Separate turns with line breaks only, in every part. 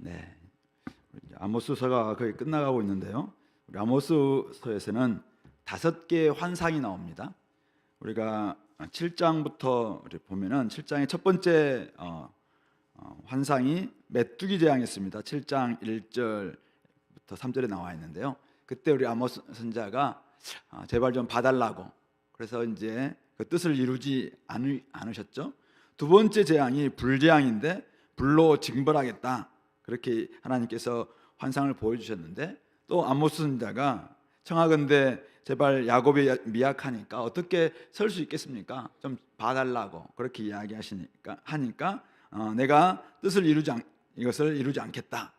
네, 아모스서가 거의 끝나가고 있는데요. 우리 아모스서에서는 5개의 환상이 나옵니다. 우리가 7장부터 보면은 7장의 첫 번째 환상이 메뚜기 재앙이었습니다. 7장 1절부터 3절에 나와 있는데요. 그때 우리 아모스 선지자가 제발 좀 봐달라고, 그래서 이제 그 뜻을 이루지 않으셨죠. 두 번째 재앙이 불재앙인데 불로 징벌하겠다, 그렇게 하나님께서 환상을 보여주셨는데, 또 아모스 선지자가 청하건대 제발 야곱이 미약하니까 어떻게 설 수 있겠습니까? 좀 봐달라고 그렇게 하니까 내가 이것을 이루지 않겠다.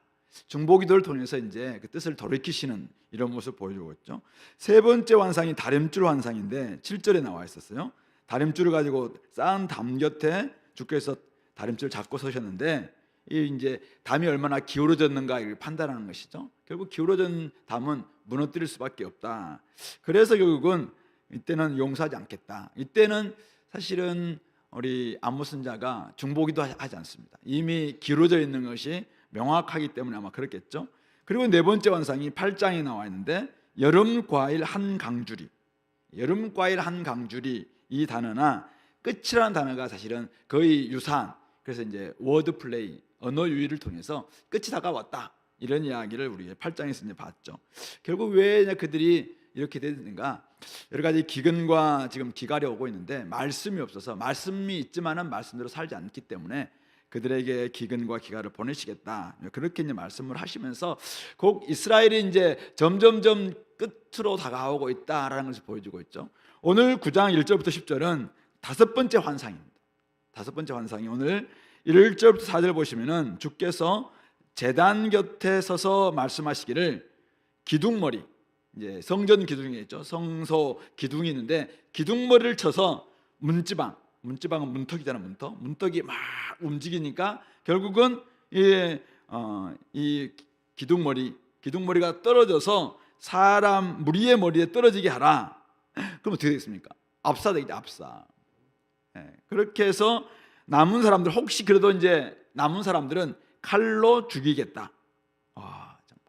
중보기도를 통해서 이제 그 뜻을 돌이키시는 이런 모습을 보여주고 있죠. 세 번째 환상이 다림줄 환상인데 7절에 나와 있었어요. 다림줄을 가지고 쌓은 담 곁에 주께서 다림줄을 잡고 서셨는데, 이 이제 담이 얼마나 기울어졌는가 이걸 판단하는 것이죠. 결국 기울어진 담은 무너뜨릴 수밖에 없다. 그래서 결국은 이때는 용서하지 않겠다. 이때는 사실은 우리 아모스 선지자가 중보기도 하지 않습니다. 이미 기울어져 있는 것이 명확하기 때문에 아마 그렇겠죠. 그리고 네 번째 환상이 8장에 나와 있는데 여름 과일 한 강줄이, 여름 과일 한 강줄이, 이 단어나 끝이라는 단어가 사실은 거의 유사한, 그래서 이제 워드 플레이, 언어 유희를 통해서 끝이 다가왔다, 이런 이야기를 우리 8장에서 이제 봤죠. 결국 왜 그들이 이렇게 됐는가? 여러 가지 기근과 지금 기갈이 오고 있는데 말씀이 없어서, 말씀이 있지만은 말씀대로 살지 않기 때문에 그들에게 기근과 기갈을 보내시겠다, 그렇게 이제 말씀을 하시면서 곧 이스라엘이 이제 점점점 끝으로 다가오고 있다라는 것을 보여주고 있죠. 오늘 9장 1절부터 10절은 5번째 환상입니다. 5번째 환상이 오늘 1절부터 4절 보시면은 주께서 제단 곁에 서서 말씀하시기를 기둥머리, 이제 성전 기둥이 있죠. 성소 기둥이 있는데 기둥머리를 쳐서 문지방은 문턱이잖아. 문턱이 막 움직이니까 결국은 이 기둥머리가 떨어져서 사람 무리의 머리에 떨어지게 하라. 그럼 어떻게 되겠습니까? 압사 되겠죠. 압사. 그렇게 해서 남은 사람들, 혹시 그래도 이제 남은 사람들은 칼로 죽이겠다.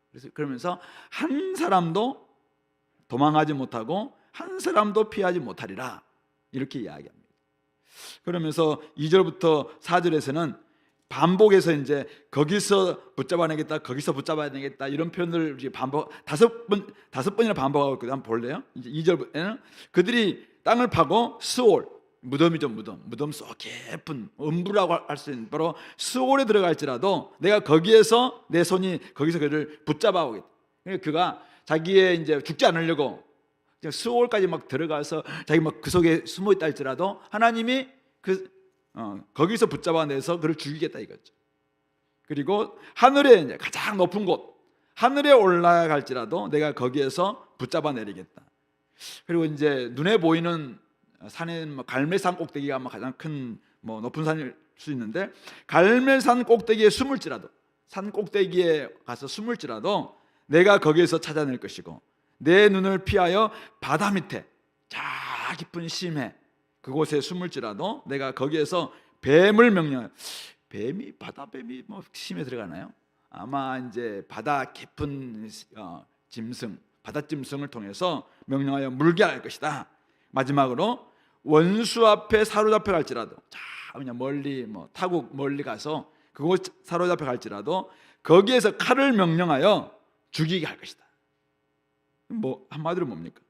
그래서 그러면서 한 사람도 도망하지 못하고 한 사람도 피하지 못하리라, 이렇게 이야기합니다. 그러면서 2절부터 4절에서는 반복해서 이제 거기서 붙잡아내겠다, 거기서 붙잡아야 되겠다, 이런 표현을 반복 5번이나 반복하고 있거든요. 한번 볼래요? 이제 2절에는 그들이 땅을 파고 스올, 무덤이죠. 무덤 속 깊은 음부라고 할 수 있는 바로 스올에 들어갈지라도 내가 거기에서 내 손이 거기서 그를 붙잡아 오겠다. 그가 자기의 이제 죽지 않으려고 스올까지 막 들어가서 자기 막 그 속에 숨어 있다 할지라도 하나님이 거기서 붙잡아내서 그를 죽이겠다 이거죠. 그리고 하늘에 이제 가장 높은 곳, 하늘에 올라갈지라도 내가 거기에서 붙잡아내리겠다. 그리고 이제 눈에 보이는 산은 갈멜산 꼭대기가 가장 큰 높은 산일 수 있는데, 갈멜산 꼭대기에 숨을지라도, 산 꼭대기에 가서 숨을지라도 내가 거기에서 찾아낼 것이고, 내 눈을 피하여 바다 밑에 자 깊은 심해 그곳에 숨을지라도 내가 거기에서 뱀을 명령하여, 바다뱀이 심해 들어가나요? 아마 이제 바다 깊은 바닷짐승을 통해서 명령하여 물게 할 것이다. 마지막으로 원수 앞에 사로잡혀 갈지라도, 그냥 멀리 타국 멀리 가서 그곳 사로잡혀 갈지라도 거기에서 칼을 명령하여 죽이게 할 것이다. 한마디로 뭡니까?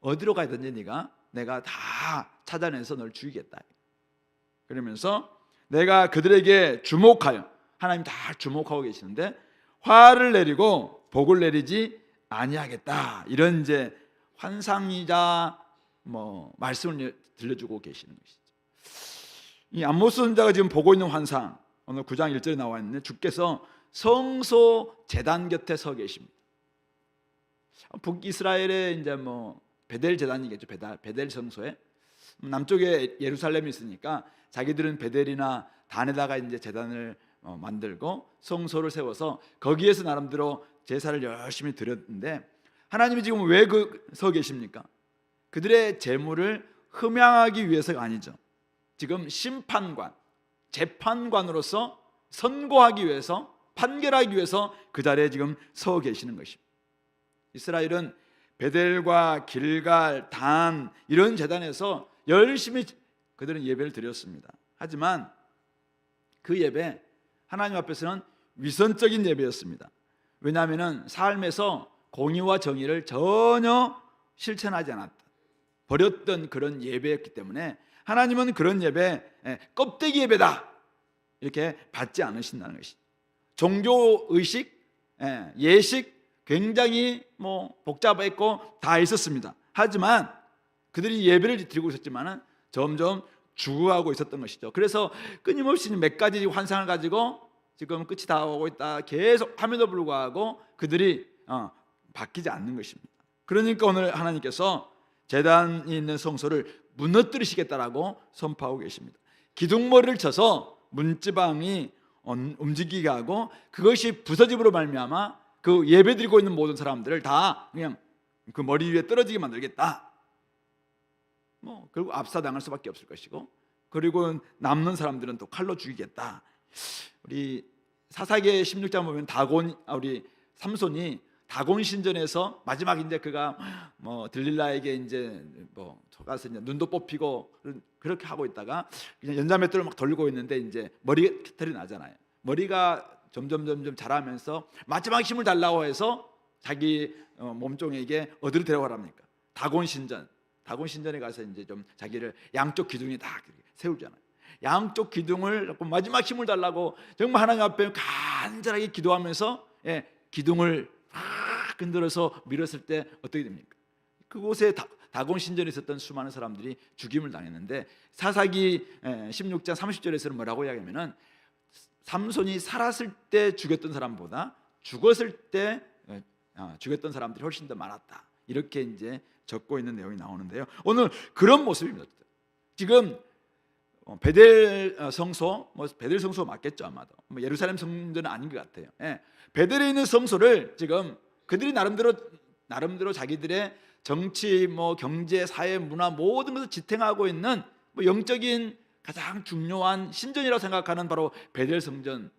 어디로 가든지 내가 다 찾아내서 널 죽이겠다. 그러면서 내가 그들에게 주목하여, 하나님 다 주목하고 계시는데 화를 내리고 복을 내리지 아니하겠다, 이런 이제 환상이자 말씀을 들려주고 계시는 것이죠. 이 아모스 선지자가 지금 보고 있는 환상, 오늘 9장 1절에 나와 있는데 주께서 성소 제단 곁에 서 계십니다. 북이스라엘의 이제 베델 제단이겠죠. 베델 성소에, 남쪽에 예루살렘이 있으니까 자기들은 베델이나 단에다가 이제 제단을 만들고 성소를 세워서 거기에서 나름대로 제사를 열심히 드렸는데, 하나님이 지금 왜 서 계십니까? 그들의 재물을 흠양하기 위해서가 아니죠. 지금 심판관, 재판관으로서 선고하기 위해서, 판결하기 위해서 그 자리에 지금 서 계시는 것입니다. 이스라엘은 베델과 길갈, 단 이런 제단에서 열심히 그들은 예배를 드렸습니다. 하지만 그 예배 하나님 앞에서는 위선적인 예배였습니다. 왜냐하면 삶에서 공의와 정의를 전혀 실천하지 않았다, 버렸던 그런 예배였기 때문에 하나님은 그런 예배, 껍데기 예배다 이렇게 받지 않으신다는 것이죠. 종교의식, 예식 굉장히 복잡했고 다 있었습니다. 하지만 그들이 예배를 드리고 있었지만은 점점 죽어가고 있었던 것이죠. 그래서 끊임없이 몇 가지 환상을 가지고 지금 끝이 다 오고 있다 계속 함에도 불구하고 그들이 바뀌지 않는 것입니다. 그러니까 오늘 하나님께서 제단이 있는 성소를 무너뜨리시겠다라고 선포하고 계십니다. 기둥머리를 쳐서 문지방이 움직이게 하고 그것이 부서짐으로 말미암아 그 예배드리고 있는 모든 사람들을 다 그냥 그 머리 위에 떨어지게 만들겠다. 결국 압사당할 수밖에 없을 것이고, 그리고 남는 사람들은 또 칼로 죽이겠다. 우리 사사기 16장 보면 우리 삼손이 다곤 신전에서 마지막 이제 그가 들릴라에게 이제 가서 이제 눈도 뽑히고 그렇게 하고 있다가 그냥 연자맷돌을 막 돌리고 있는데 이제 머리가 털이 나잖아요. 머리가 점점 자라면서 마지막 힘을 달라고 해서 자기 몸종에게 어디로 데려가랍니까? 다곤 신전에 가서 이제 좀 자기를 양쪽 기둥에 다 세우잖아요. 양쪽 기둥을 마지막 힘을 달라고 정말 하나님 앞에 간절하게 기도하면서 기둥을 막 흔들어서 밀었을 때 어떻게 됩니까? 그곳에 다곤 신전에 있었던 수많은 사람들이 죽임을 당했는데 사사기 16장 30절에서는 뭐라고 이야기하면은 삼손이 살았을 때 죽였던 사람보다 죽었을 때 죽였던 사람들이 훨씬 더 많았다. 이렇게 이제 적고 있는 내용이 나오는데요. 오늘 그런 모습입니다. 지금 베델 성소, 베델 성소 맞겠죠 아마도. 예루살렘 성전은 아닌 것 같아요. 베델에 있는 성소를 지금 그들이 나름대로 자기들의 정치, 경제, 사회, 문화 모든 것을 지탱하고 있는 영적인 가장 중요한 신전이라고 생각하는 바로 베델 성전,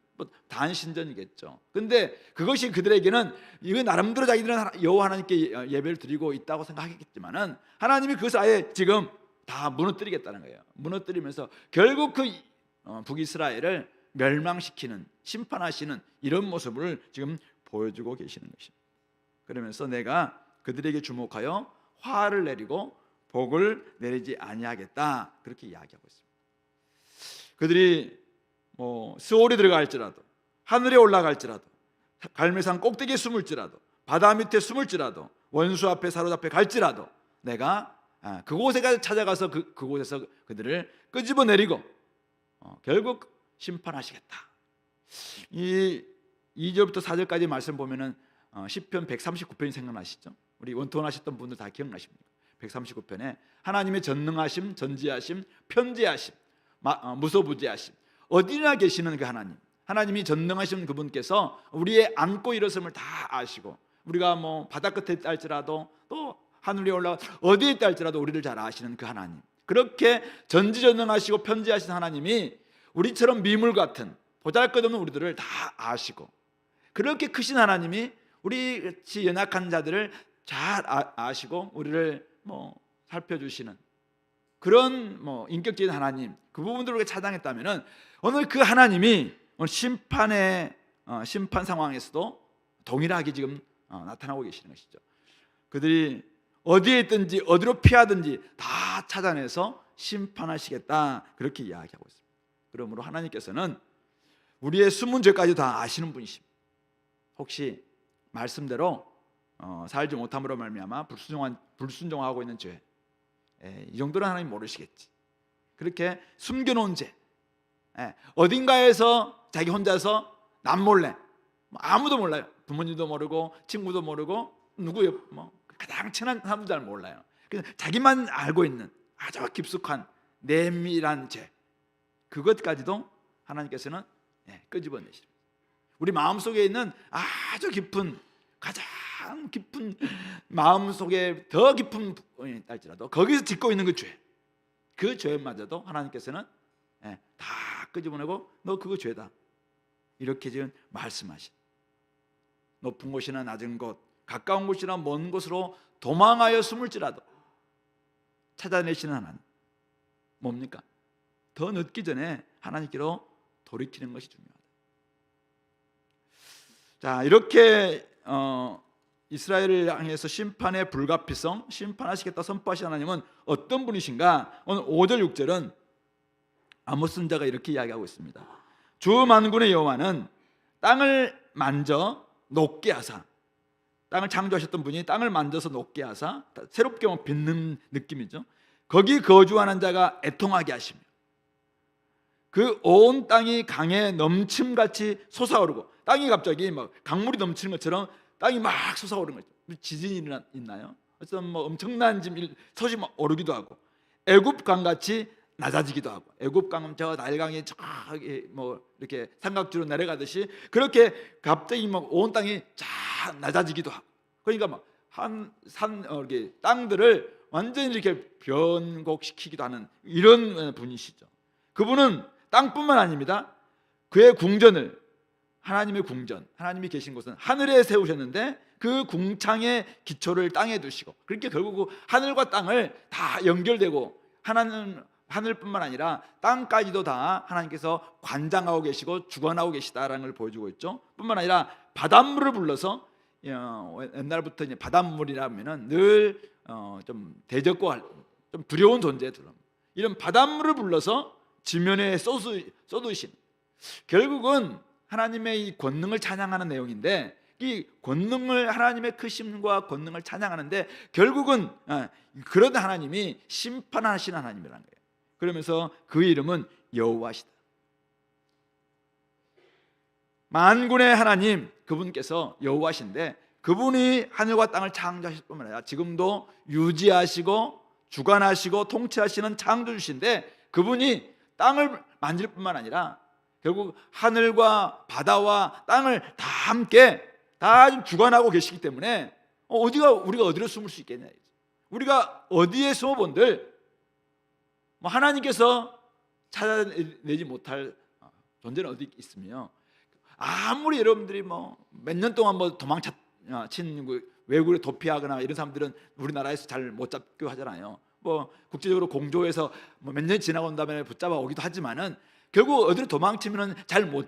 단 신전이겠죠. 근데 그것이 그들에게는 이거 나름대로 자기들은 여호와 하나님께 예배를 드리고 있다고 생각하겠지만은 하나님이 그것을 아예 지금 다 무너뜨리겠다는 거예요. 무너뜨리면서 결국 그 북이스라엘을 멸망시키는, 심판하시는 이런 모습을 지금 보여주고 계시는 것입니다. 그러면서 내가 그들에게 주목하여 화를 내리고 복을 내리지 아니하겠다 그렇게 이야기하고 있습니다. 그들이 스올에 들어갈지라도, 하늘에 올라갈지라도, 갈매산 꼭대기에 숨을지라도, 바다 밑에 숨을지라도, 원수 앞에 사로잡혀 갈지라도 내가 그곳에 찾아가서 그곳에서 그들을 끄집어내리고 결국 심판하시겠다. 이 2절부터 4절까지 말씀 보면은 시편 139편이 생각나시죠? 우리 원통하셨던 분들 다 기억나십니까? 139편에 하나님의 전능하심, 전지하심, 편지하심, 무소부지하심, 어디나 계시는 그 하나님이 전능하신 그분께서 우리의 앉고 일어섬을 다 아시고, 우리가 바다 끝에 있다 할지라도 또 하늘에 올라 어디에 있다 할지라도 우리를 잘 아시는 그 하나님, 그렇게 전지전능하시고 편지하신 하나님이 우리처럼 미물 같은 보잘것없는 우리들을 다 아시고, 그렇게 크신 하나님이 우리 같이 연약한 자들을 잘 아시고 우리를 살펴주시는 그런 인격적인 하나님, 그 부분들을 찬양했다면은 오늘 그 하나님이 오늘 심판 상황에서도 동일하게 지금 나타나고 계시는 것이죠. 그들이 어디에 있든지 어디로 피하든지 다 찾아내서 심판하시겠다 그렇게 이야기하고 있습니다. 그러므로 하나님께서는 우리의 숨은 죄까지 다 아시는 분이십니다. 혹시 말씀대로 살지 못함으로 말미암아 불순종하고 있는 죄, 이 정도는 하나님 모르시겠지. 그렇게 숨겨놓은 죄, 어딘가에서 자기 혼자서 남몰래, 아무도 몰라요. 부모님도 모르고 친구도 모르고 누구요? 가장 친한 사람도 잘 몰라요. 그래서 자기만 알고 있는 아주 깊숙한 내밀한 죄, 그것까지도 하나님께서는 끄집어내십니다. 우리 마음속에 있는 아주 깊은, 가장 깊은 마음속에 더 깊은 부분이 있다할지라도 거기서 짓고 있는 그 죄마저도 하나님께서는 다 끄집어내고 너 그거 죄다, 이렇게 지금 말씀하신, 높은 곳이나 낮은 곳, 가까운 곳이나 먼 곳으로 도망하여 숨을지라도 찾아내시는 하나님. 뭡니까? 더 늦기 전에 하나님께로 돌이키는 것이 중요하다. 자, 이렇게 이스라엘을 향해서 심판의 불가피성, 심판하시겠다 선포하신 하나님은 어떤 분이신가? 오늘 5절 6절은 아모스 선지자가 이렇게 이야기하고 있습니다. 주 만군의 여호와는 땅을 만져 높게 하사, 땅을 창조하셨던 분이 땅을 만져서 높게 하사, 새롭게 빚는 느낌이죠. 거기 거주하는 자가 애통하게 하시며 그 온 땅이 강에 넘침같이 솟아오르고, 땅이 갑자기 막 강물이 넘치는 것처럼 땅이 막 솟아오르는 거죠. 지진이 있나요? 어떤 뭐 엄청난 솟이 막 오르기도 하고, 애굽강 같이 낮아지기도 하고, 애굽강은 저 나일강이 저기 뭐 이렇게 삼각주로 내려가듯이 그렇게 갑자기 막 온 땅이 쫙 낮아지기도 하고, 그러니까 막 이렇게 땅들을 완전히 이렇게 변곡시키기도 하는 이런 분이시죠. 그분은 땅뿐만 아닙니다. 그의 궁전을, 하나님의 궁전, 하나님이 계신 곳은 하늘에 세우셨는데 그 궁창의 기초를 땅에 두시고, 그렇게 결국 하늘과 땅을 다 연결되고, 하늘뿐만 아니라 땅까지도 다 하나님께서 관장하고 계시고 주관하고 계시다라는 걸 보여주고 있죠. 뿐만 아니라 바닷물을 불러서, 옛날부터 이제 바닷물이라면은 늘 좀 대적고 좀 두려운 존재들, 이런 바닷물을 불러서 지면에 쏟으신, 결국은 하나님의 이 권능을 찬양하는 내용인데, 이 권능을, 하나님의 크심과 권능을 찬양하는데 결국은 그런 하나님이 심판하시는 하나님이라는 거예요. 그러면서 그 이름은 여호와시다. 만군의 하나님, 그분께서 여호와신데, 그분이 하늘과 땅을 창조하실 뿐만 아니라 지금도 유지하시고 주관하시고 통치하시는 창조주신데, 그분이 땅을 만질 뿐만 아니라 결국 하늘과 바다와 땅을 다 함께 다 주관하고 계시기 때문에 우리가 어디로 숨을 수 있겠냐, 우리가 어디에 숨어본들 하나님께서 찾아내지 못할 존재는 어디 있으며, 아무리 여러분들이 몇 년 동안 도망친 외국에 도피하거나 이런 사람들은 우리나라에서 잘 못 잡기도 하잖아요. 국제적으로 공조해서 몇 년이 지나고 온 다음에 붙잡아 오기도 하지만은 결국 어디로 도망치면은 잘 못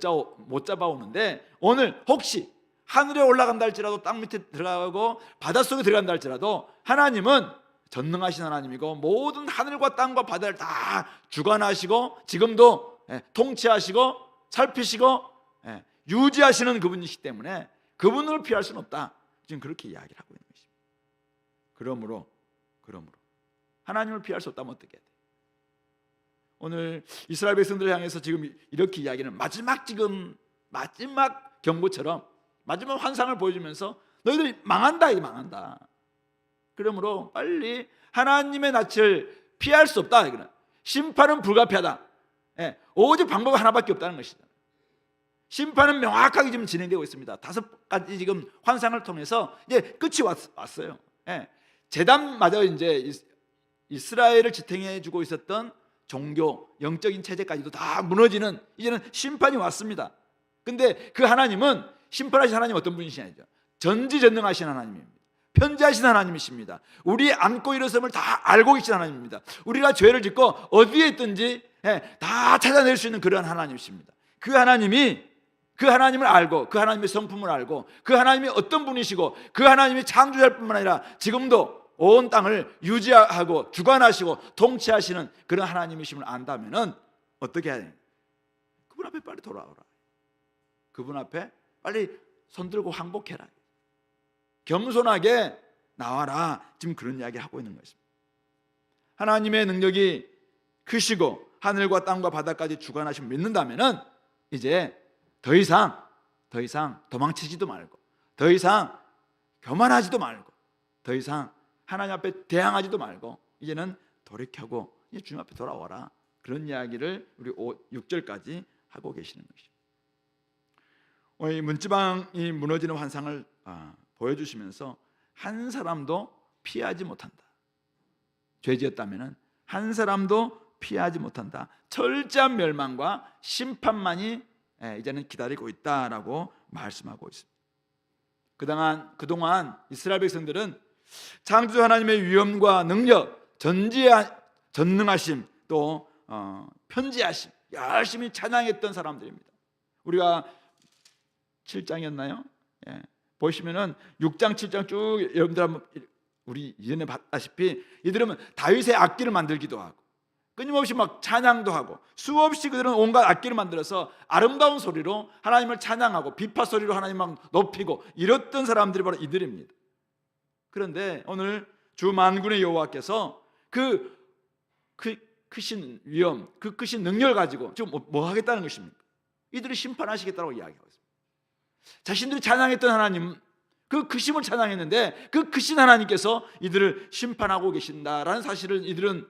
잡아오는데, 오늘 혹시 하늘에 올라간다 할지라도 땅 밑에 들어가고 바닷속에 들어간다 할지라도 하나님은 전능하신 하나님이고 모든 하늘과 땅과 바다를 다 주관하시고 지금도 통치하시고 살피시고 유지하시는 그분이시기 때문에 그분을 피할 수는 없다. 지금 그렇게 이야기를 하고 있는 것입니다. 그러므로 하나님을 피할 수 없다면 어떻게 해야 돼? 오늘 이스라엘 백성들을 향해서 지금 이렇게 이야기는 마지막 경고처럼 마지막 환상을 보여주면서 너희들이 망한다, 이게 망한다. 그러므로 빨리 하나님의 낯을 피할 수 없다. 이거는 심판은 불가피하다. 오직 방법 하나밖에 없다는 것이다. 심판은 명확하게 지금 진행되고 있습니다. 5가지 지금 환상을 통해서 이제 끝이 왔어요. 제단마저 이제 이스라엘을 지탱해주고 있었던 종교, 영적인 체제까지도 다 무너지는, 이제는 심판이 왔습니다. 근데 그 하나님은, 심판하신 하나님 어떤 분이시냐죠? 전지전능하신 하나님입니다. 편지하신 하나님이십니다. 우리 안고 일어섬을 다 알고 계신 하나님입니다. 우리가 죄를 짓고 어디에 있든지 다 찾아낼 수 있는 그런 하나님이십니다. 그 하나님을 알고, 그 하나님의 성품을 알고, 그 하나님이 어떤 분이시고, 그 하나님이 창조할 뿐만 아니라 지금도 온 땅을 유지하고 주관하시고 통치하시는 그런 하나님이심을 안다면은 어떻게 해야 돼요? 그분 앞에 빨리 돌아오라. 그분 앞에 빨리 손들고 항복해라. 겸손하게 나와라. 지금 그런 이야기 하고 있는 것입니다. 하나님의 능력이 크시고 하늘과 땅과 바다까지 주관하시면 믿는다면은 이제 더 이상 도망치지도 말고, 더 이상 교만하지도 말고, 더 이상 하나님 앞에 대항하지도 말고 이제는 돌이켜고 이제 주님 앞에 돌아와라. 그런 이야기를 우리 6절까지 하고 계시는 것이죠. 이 문지방이 무너지는 환상을 보여주시면서 한 사람도 피하지 못한다. 죄 지었다면 한 사람도 피하지 못한다. 철저한 멸망과 심판만이 이제는 기다리고 있다라고 말씀하고 있습니다. 그동안 이스라엘 백성들은 창조주 하나님의 위엄과 능력, 전능하심, 또 편지하심 열심히 찬양했던 사람들입니다. 우리가 7장이었나요? 보시면은 6장 7장 쭉 여러분들 한번 우리 이전에 봤다시피 이들은 다윗의 악기를 만들기도 하고 끊임없이 막 찬양도 하고 수없이 그들은 온갖 악기를 만들어서 아름다운 소리로 하나님을 찬양하고 비파 소리로 하나님 막 높이고 이랬던 사람들이 바로 이들입니다. 그런데 오늘 주 만군의 여호와께서 그 크신 위엄, 그 크신 능력을 가지고 지금 뭐 하겠다는 것입니까? 이들을 심판하시겠다고 이야기하고 있습니다. 자신들이 찬양했던 하나님, 그 크심을 찬양했는데 그 크신 하나님께서 이들을 심판하고 계신다라는 사실을 이들은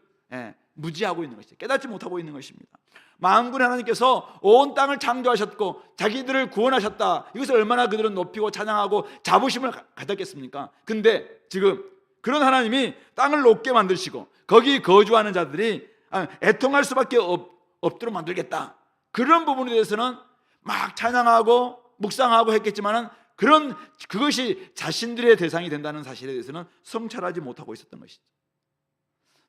무지하고 있는 것이죠. 깨닫지 못하고 있는 것입니다. 만군의 하나님께서 온 땅을 창조하셨고 자기들을 구원하셨다. 이것을 얼마나 그들은 높이고 찬양하고 자부심을 가졌겠습니까? 근데 지금 그런 하나님이 땅을 높게 만드시고 거기 거주하는 자들이 애통할 수밖에 없도록 만들겠다. 그런 부분에 대해서는 막 찬양하고 묵상하고 했겠지만은 그것이 자신들의 대상이 된다는 사실에 대해서는 성찰하지 못하고 있었던 것이죠.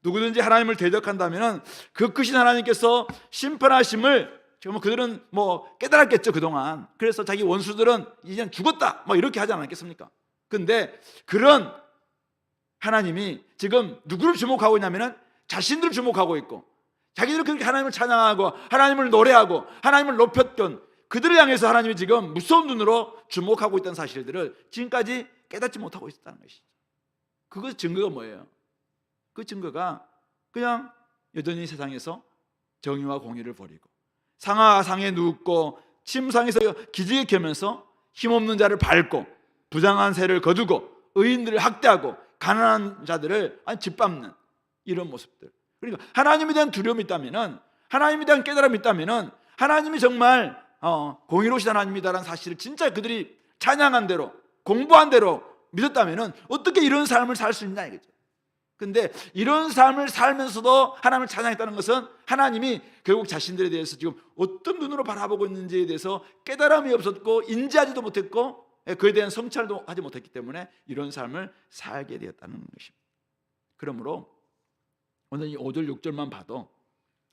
누구든지 하나님을 대적한다면 그 크신 하나님께서 심판하심을 정말 그들은 깨달았겠죠 그동안. 그래서 자기 원수들은 이제는 죽었다 이렇게 하지 않았겠습니까? 근데 그런 하나님이 지금 누구를 주목하고 있냐면은 자신들을 주목하고 있고 자기들은 그렇게 하나님을 찬양하고 하나님을 노래하고 하나님을 높였던 그들을 향해서 하나님이 지금 무서운 눈으로 주목하고 있다는 사실들을 지금까지 깨닫지 못하고 있었다는 것이죠. 그 증거가 뭐예요? 그 증거가 그냥 여전히 세상에서 정의와 공의를 버리고 상하상에 눕고 침상에서 기지개 켜면서 힘없는 자를 밟고 부장한 새를 거두고 의인들을 학대하고 가난한 자들을 짓밟는 이런 모습들. 그러니까 하나님에 대한 두려움이 있다면은, 하나님에 대한 깨달음이 있다면은 하나님이 정말 공의로우신 하나님이다라는 사실을 진짜 그들이 찬양한 대로 공부한 대로 믿었다면은 어떻게 이런 삶을 살 수 있냐 이거죠. 근데 이런 삶을 살면서도 하나님을 찬양했다는 것은 하나님이 결국 자신들에 대해서 지금 어떤 눈으로 바라보고 있는지에 대해서 깨달음이 없었고 인지하지도 못했고 그에 대한 성찰도 하지 못했기 때문에 이런 삶을 살게 되었다는 것입니다. 그러므로 오늘 이 5절 6절만 봐도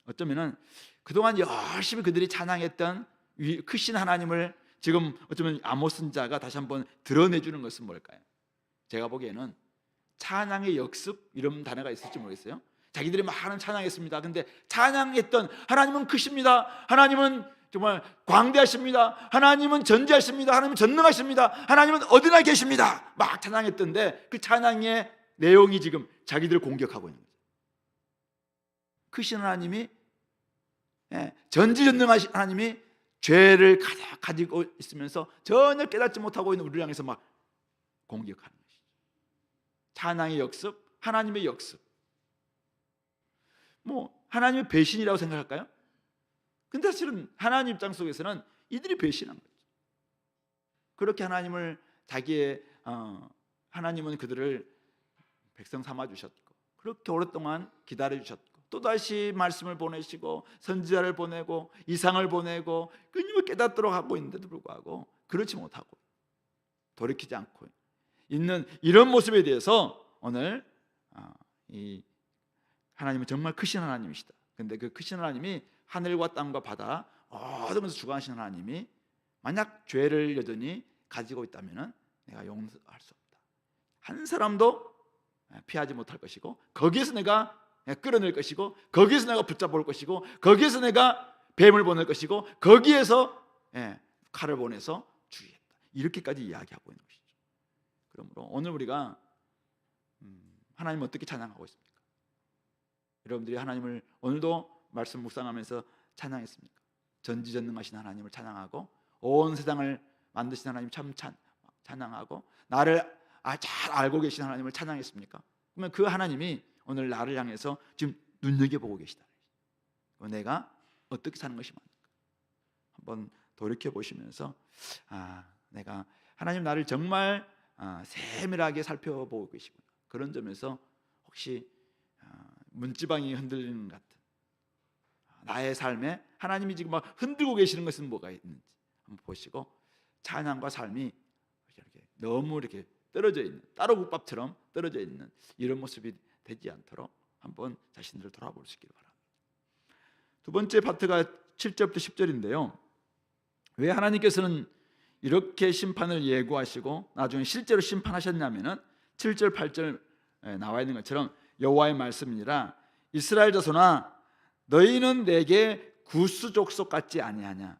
어쩌면은 그동안 열심히 그들이 찬양했던 크신 하나님을 지금 어쩌면 아모스 선지자가 다시 한번 드러내주는 것은 뭘까요? 제가 보기에는 찬양의 역습 이런 단어가 있을지 모르겠어요. 자기들이 많은 찬양했습니다. 근데 찬양했던 하나님은 크십니다. 하나님은 정말 광대하십니다. 하나님은 전지하십니다. 하나님은 전능하십니다. 하나님은 어디나 계십니다. 막 찬양했던데 그 찬양의 내용이 지금 자기들을 공격하고 있는 거죠. 크신 하나님이 전지전능하신 하나님이 죄를 가지고 있으면서 전혀 깨닫지 못하고 있는 우리를 향해서 막 공격하는 것이죠. 찬양의 역습, 하나님의 역습. 하나님의 배신이라고 생각할까요? 근데 사실은 하나님 입장 속에서는 이들이 배신한 거죠. 그렇게 하나님을 자기의 하나님은 그들을 백성 삼아 주셨고 그렇게 오랫동안 기다려 주셨고 또다시 말씀을 보내시고 선지자를 보내고 이상을 보내고 끊임없이 깨닫도록 하고 있는데도 불구하고 그렇지 못하고 돌이키지 않고 있는 이런 모습에 대해서 오늘 이 하나님은 정말 크신 하나님이시다. 그런데 그 크신 하나님이 하늘과 땅과 바다 모든 것을 주관하시는 하나님이 만약 죄를 여전히 가지고 있다면 내가 용서할 수 없다. 한 사람도 피하지 못할 것이고 거기에서 내가 끌어낼 것이고 거기에서 내가 붙잡을 것이고 거기에서 내가 뱀을 보낼 것이고 거기에서 칼을 보내서 죽이겠다. 이렇게까지 이야기하고 있는 것이죠. 그러므로 오늘 우리가 하나님 어떻게 찬양하고 있습니까? 여러분들이 하나님을 오늘도 말씀 묵상하면서 찬양했습니까? 전지전능하신 하나님을 찬양하고 온 세상을 만드신 하나님 참 찬양하고 나를 잘 알고 계신 하나님을 찬양했습니까? 그러면 그 하나님이 오늘 나를 향해서 지금 눈여겨보고 계시다. 내가 어떻게 사는 것이 맞는가? 한번 돌이켜보시면서 내가 하나님 나를 정말 세밀하게 살펴보고 계시구나. 그런 점에서 혹시 문지방이 흔들리는 것 같은 나의 삶에 하나님이 지금 막 흔들고 계시는 것은 뭐가 있는지 한번 보시고, 찬양과 삶이 이렇게 너무 이렇게 떨어져 있는, 따로국밥처럼 떨어져 있는 이런 모습이 되지 않도록 한번 자신들을 돌아볼 수 있기를 바랍니다. 두 번째 파트가 7절부터 10절인데요. 왜 하나님께서는 이렇게 심판을 예고하시고 나중에 실제로 심판하셨냐면은 7절 8절 나와 있는 것처럼 여호와의 말씀이니라. 이스라엘 자손아, 너희는 내게 구스 족속 같지 아니하냐.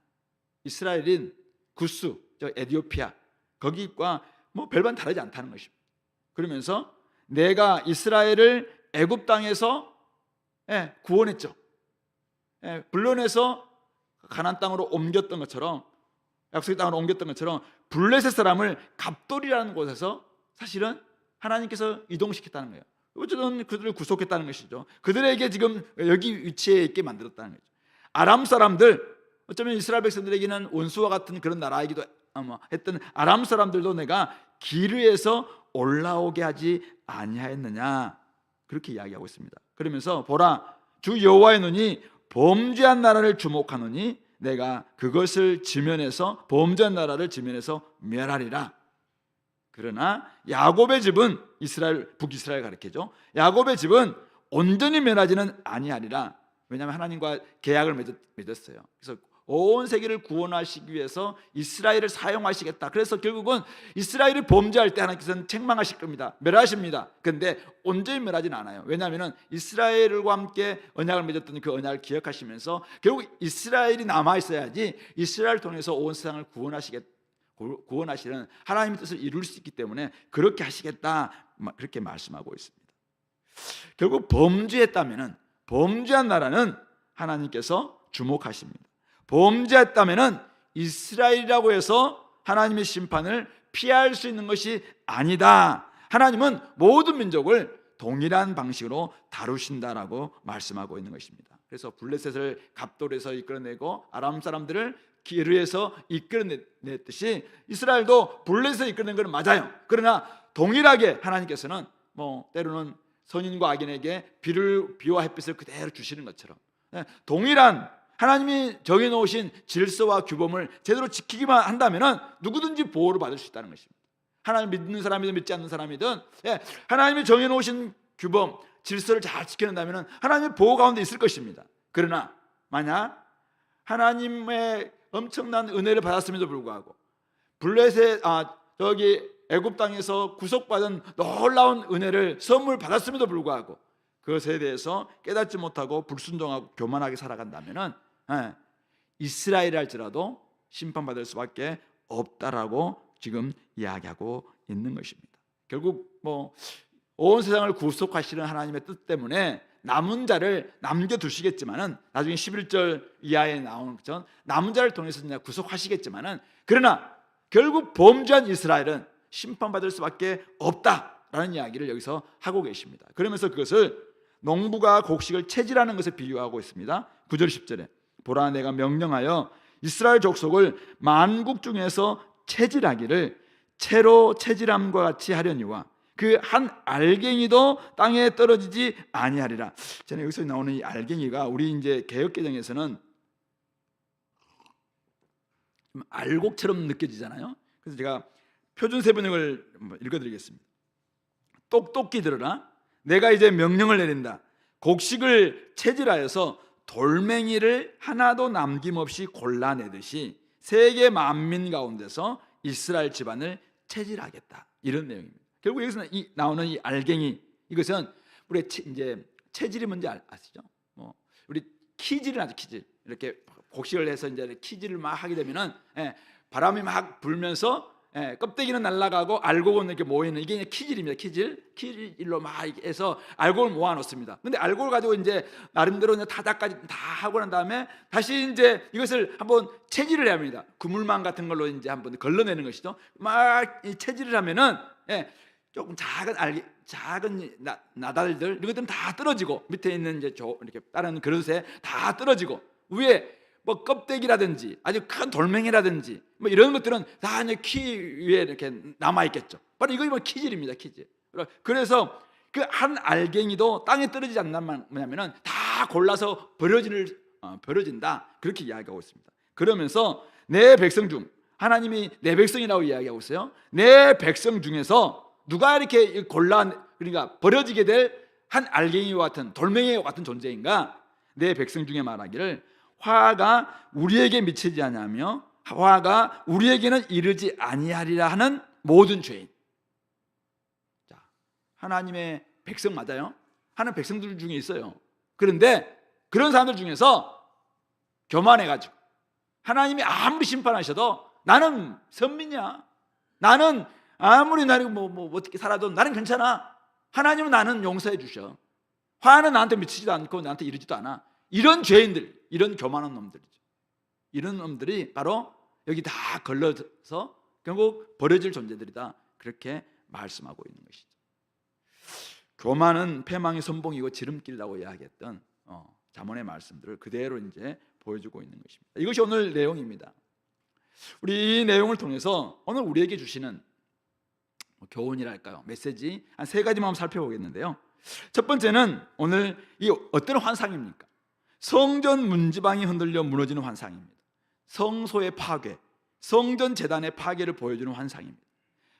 이스라엘인 구스, 저 에디오피아, 거기과 뭐 별반 다르지 않다는 것입니다. 그러면서 내가 이스라엘을 애굽 땅에서 구원했죠. 불러내서 가나안 땅으로 옮겼던 것처럼, 약속의 땅으로 옮겼던 것처럼 블레셋 사람을 갑돌이라는 곳에서 사실은 하나님께서 이동시켰다는 거예요. 어쨌든 그들을 구속했다는 것이죠. 그들에게 지금 여기 위치에 있게 만들었다는 거죠. 아람 사람들, 어쩌면 이스라엘 백성들에게는 원수와 같은 그런 나라이기도 했던 아람 사람들도 내가 기르에서 올라오게 하지 아니하였느냐, 그렇게 이야기하고 있습니다. 그러면서 보라, 주 여호와의 눈이 범죄한 나라를 주목하노니 내가 그것을 지면에서, 범죄한 나라를 지면에서 멸하리라. 그러나 야곱의 집은, 이스라엘, 북이스라엘 가리키죠. 야곱의 집은 온전히 멸하지는 아니하리라. 왜냐하면 하나님과 계약을 맺었어요. 그래서 온 세계를 구원하시기 위해서 이스라엘을 사용하시겠다. 그래서 결국은 이스라엘이 범죄할 때 하나님께서는 책망하실 겁니다. 멸하십니다. 그런데 온전히 멸하지는 않아요. 왜냐하면 이스라엘과 함께 언약을 맺었던 그 언약을 기억하시면서 결국 이스라엘이 남아있어야지 이스라엘을 통해서 온 세상을 구원하시는 하나님의 뜻을 이룰 수 있기 때문에 그렇게 하시겠다, 그렇게 말씀하고 있습니다. 결국 범죄했다면, 범죄한 나라는 하나님께서 주목하십니다. 범죄했다면 이스라엘이라고 해서 하나님의 심판을 피할 수 있는 것이 아니다. 하나님은 모든 민족을 동일한 방식으로 다루신다라고 말씀하고 있는 것입니다. 그래서 블레셋을 갑돌에서 이끌어내고 아람 사람들을 기르에서 이끌어냈듯이 이스라엘도 블레셋에 이끌어낸 것은 맞아요. 그러나 동일하게 하나님께서는 때로는 선인과 악인에게 비와 햇빛을 그대로 주시는 것처럼 동일한 하나님이 정해놓으신 질서와 규범을 제대로 지키기만 한다면 누구든지 보호를 받을 수 있다는 것입니다. 하나님 믿는 사람이든 믿지 않는 사람이든 하나님이 정해놓으신 규범, 질서를 잘 지켜낸다면 하나님의 보호 가운데 있을 것입니다. 그러나 만약 하나님의 엄청난 은혜를 받았음에도 불구하고 블레셋 애굽 땅에서 구속받은 놀라운 은혜를 선물 받았음에도 불구하고 그것에 대해서 깨닫지 못하고 불순종하고 교만하게 살아간다면 이스라엘 할지라도 심판받을 수밖에 없다라고 지금 이야기하고 있는 것입니다. 결국 온 세상을 구속하시는 하나님의 뜻 때문에 남은 자를 남겨두시겠지만은, 나중에 11절 이하에 나오는 것처럼 남은 자를 통해서 구속하시겠지만은, 그러나 결국 범죄한 이스라엘은 심판받을 수밖에 없다라는 이야기를 여기서 하고 계십니다. 그러면서 그것을 농부가 곡식을 채질하는 것에 비유하고 있습니다. 9절 10절에 보라, 내가 명령하여 이스라엘 족속을 만국 중에서 채질하기를 채로 채질함과 같이 하려니와 그 한 알갱이도 땅에 떨어지지 아니하리라. 저는 여기서 나오는 이 알갱이가 우리 이제 개역개정에서는 좀 알곡처럼 느껴지잖아요. 그래서 제가 표준세번역을 읽어드리겠습니다. 똑똑히 들으라. 내가 이제 명령을 내린다. 곡식을 채질하여서 돌멩이를 하나도 남김없이 골라내듯이 세계 만민 가운데서 이스라엘 집안을 채질하겠다. 이런 내용입니다. 결국 여기서 나오는 이 알갱이, 이것은 우리 이제 체질이 뭔지 아시죠? 우리 키질을 하죠. 키질. 이렇게 곡식을 해서 이제 키질을 막 하게 되면은 바람이 막 불면서 껍데기는 날아가고 알곡은 이렇게 모이는, 이게 키질입니다. 키질로 막 해서 알곡을 모아 놓습니다. 근데 알곡을 가지고 이제 나름대로 이제 타작까지 다 하고 난 다음에 다시 이제 이것을 한번 채질을 해야 합니다. 그물망 같은 걸로 이제 한번 걸러내는 것이죠. 막 채질을 하면은 조금 작은 나달들, 이것들은 다 떨어지고, 밑에 있는 이제 이렇게 다른 그릇에 다 떨어지고, 위에 껍데기라든지 아주 큰 돌멩이라든지 이런 것들은 다 이제 키 위에 이렇게 남아 있겠죠. 바로 이거 키질입니다. 키질. 그래서 그 한 알갱이도 땅에 떨어지지 않는 뭐냐면은 다 골라서 버려질 벌어진다, 그렇게 이야기하고 있습니다. 그러면서 내 백성 중, 하나님이 내 백성이라고 이야기하고 있어요. 내 백성 중에서 누가 이렇게 그러니까 버려지게 될 한 알갱이와 같은 돌멩이와 같은 존재인가? 내 백성 중에 말하기를 화가 우리에게 미치지 아니하며 화가 우리에게는 이르지 아니하리라 하는 모든 죄인. 자, 하나님의 백성 맞아요? 하는 백성들 중에 있어요. 그런데 그런 사람들 중에서 교만해가지고 하나님이 아무리 심판하셔도 나는 선민이야, 나는 아무리 나를 어떻게 살아도 나는 괜찮아, 하나님은 나는 용서해 주셔, 화는 나한테 미치지도 않고 나한테 이르지도 않아, 이런 죄인들, 이런 교만한 놈들이죠. 이런 놈들이 바로 여기 다 걸러서 결국 버려질 존재들이다, 그렇게 말씀하고 있는 것이죠. 교만은 패망의 선봉이고 지름길이라고 이야기했던 잠언의 말씀들을 그대로 이제 보여주고 있는 것입니다. 이것이 오늘 내용입니다. 우리 이 내용을 통해서 오늘 우리에게 주시는 교훈이랄까요, 메시지 한 세 가지만 한번 살펴보겠는데요. 첫 번째는 오늘 이 어떤 환상입니까? 성전 문지방이 흔들려 무너지는 환상입니다. 성소의 파괴, 성전 제단의 파괴를 보여주는 환상입니다.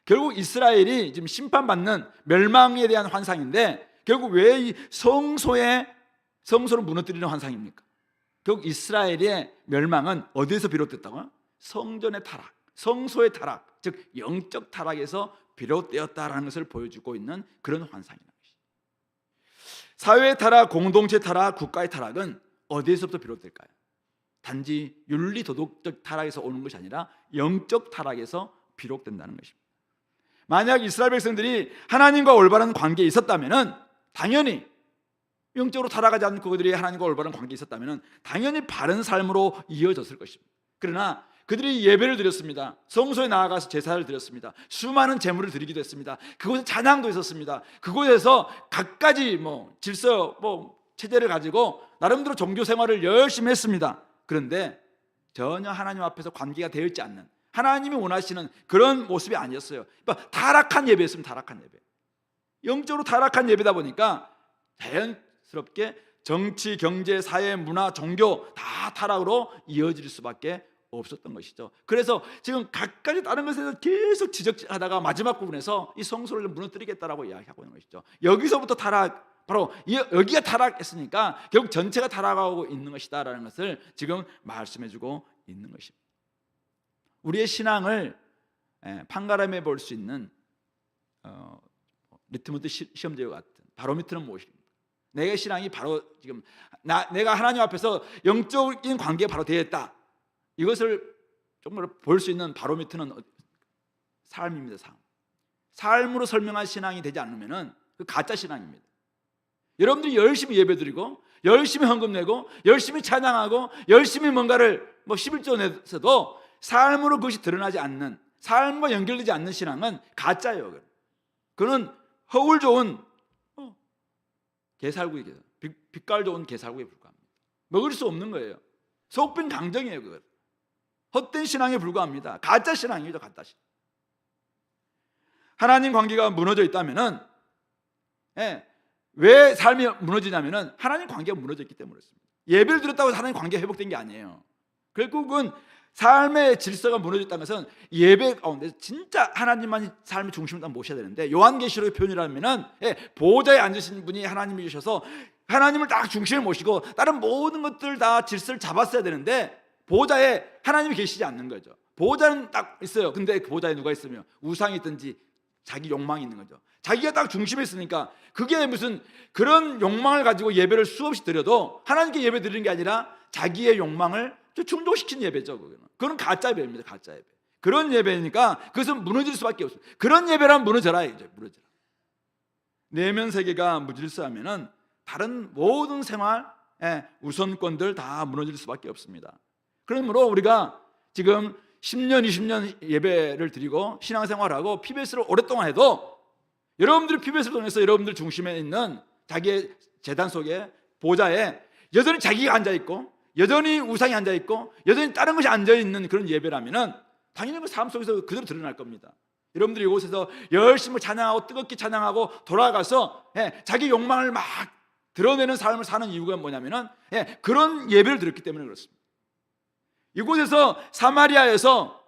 결국 이스라엘이 지금 심판받는 멸망에 대한 환상인데, 결국 왜 이 성소를 무너뜨리는 환상입니까? 결국 이스라엘의 멸망은 어디에서 비롯됐다고요? 성전의 타락, 성소의 타락, 즉 영적 타락에서 비롯되었다라는 것을 보여주고 있는 그런 환상이라는 것이죠. 사회의 타락, 공동체 타락, 국가의 타락은 어디에서부터 비롯될까요? 단지 윤리 도덕적 타락에서 오는 것이 아니라 영적 타락에서 비롯된다는 것입니다. 만약 이스라엘 백성들이 하나님과 올바른 관계에 있었다면, 당연히 영적으로 타락하지 않고 그들이 하나님과 올바른 관계에 있었다면 당연히 바른 삶으로 이어졌을 것입니다. 그러나 그들이 예배를 드렸습니다. 성소에 나아가서 제사를 드렸습니다. 수많은 제물을 드리기도 했습니다. 그곳에 찬양도 있었습니다. 그곳에서 갖가지 질서 체제를 가지고 나름대로 종교 생활을 열심히 했습니다. 그런데 전혀 하나님 앞에서 관계가 되어 있지 않는, 하나님이 원하시는 그런 모습이 아니었어요. 그러니까 타락한 예배였습니다. 타락한 예배. 영적으로 타락한 예배다 보니까 자연스럽게 정치, 경제, 사회, 문화, 종교 다 타락으로 이어질 수밖에 없었던 것이죠. 그래서 지금 각가지 다른 것에서 계속 지적하다가 마지막 부분에서 이 성소를 무너뜨리겠다라고 이야기하고 있는 것이죠. 여기서부터 타락, 바로 여기가 타락했으니까 결국 전체가 타락하고 있는 것이다라는 것을 지금 말씀해주고 있는 것입니다. 우리의 신앙을 판가름해 볼 수 있는 리트머스 시험지와 같은 바로미터는 무엇입니까? 내 신앙이 바로 지금 내가 하나님 앞에서 영적인 관계가 바로 되어 있다, 이것을 정말 볼 수 있는 바로미터는 삶입니다. 삶으로 설명한 신앙이 되지 않으면 그 가짜 신앙입니다. 여러분들이 열심히 예배드리고 열심히 헌금 내고 열심히 찬양하고 열심히 뭔가를 11조 내서도 삶으로 그것이 드러나지 않는, 삶과 연결되지 않는 신앙은 가짜예요. 그는 허울 좋은 게살구이, 빛깔 좋은 게살구에 불과합니다. 먹을 수 없는 거예요. 속빈 강정이에요. 그것 헛된 신앙에 불과합니다. 가짜 신앙이죠. 가짜 신앙. 하나님 관계가 무너져 있다면은, 왜 삶이 무너지냐면은 하나님 관계가 무너져 있기 때문에 그렇습니다. 예배를 드렸다고 하나님 관계가 회복된 게 아니에요. 결국은 삶의 질서가 무너졌다는 것은 예배 가운데 진짜 하나님만 삶의 중심을 모셔야 되는데, 요한계시록의 표현이라면은 보호자에 앉으신 분이 하나님이셔서 하나님을 딱 중심에 모시고 다른 모든 것들 다 질서를 잡았어야 되는데 보호자에 하나님이 계시지 않는 거죠. 보호자는 딱 있어요. 근데 그 보호자에 누가 있으면 우상이 있든지 자기 욕망이 있는 거죠. 자기가 딱 중심에 있으니까 그게 무슨 그런 욕망을 가지고 예배를 수없이 드려도 하나님께 예배 드리는 게 아니라 자기의 욕망을 충족시킨 예배죠. 그건 가짜 예배입니다. 가짜 예배. 그런 예배니까 그것은 무너질 수밖에 없어요. 그런 예배란 무너져라. 무너져라. 내면 세계가 무질서하면은 다른 모든 생활, 우선권들 다 무너질 수밖에 없습니다. 그러므로 우리가 지금 10년, 20년 예배를 드리고 신앙생활하고 PBS를 오랫동안 해도 여러분들이 PBS를 통해서 여러분들 중심에 있는 자기의 재단 속에 보좌에 여전히 자기가 앉아있고 여전히 우상이 앉아있고 여전히 다른 것이 앉아있는 그런 예배라면은 당연히 그 삶 속에서 그대로 드러날 겁니다. 여러분들이 이곳에서 열심히 찬양하고 뜨겁게 찬양하고 돌아가서 자기 욕망을 막 드러내는 삶을 사는 이유가 뭐냐면은 그런 예배를 드렸기 때문에 그렇습니다. 이곳에서 사마리아에서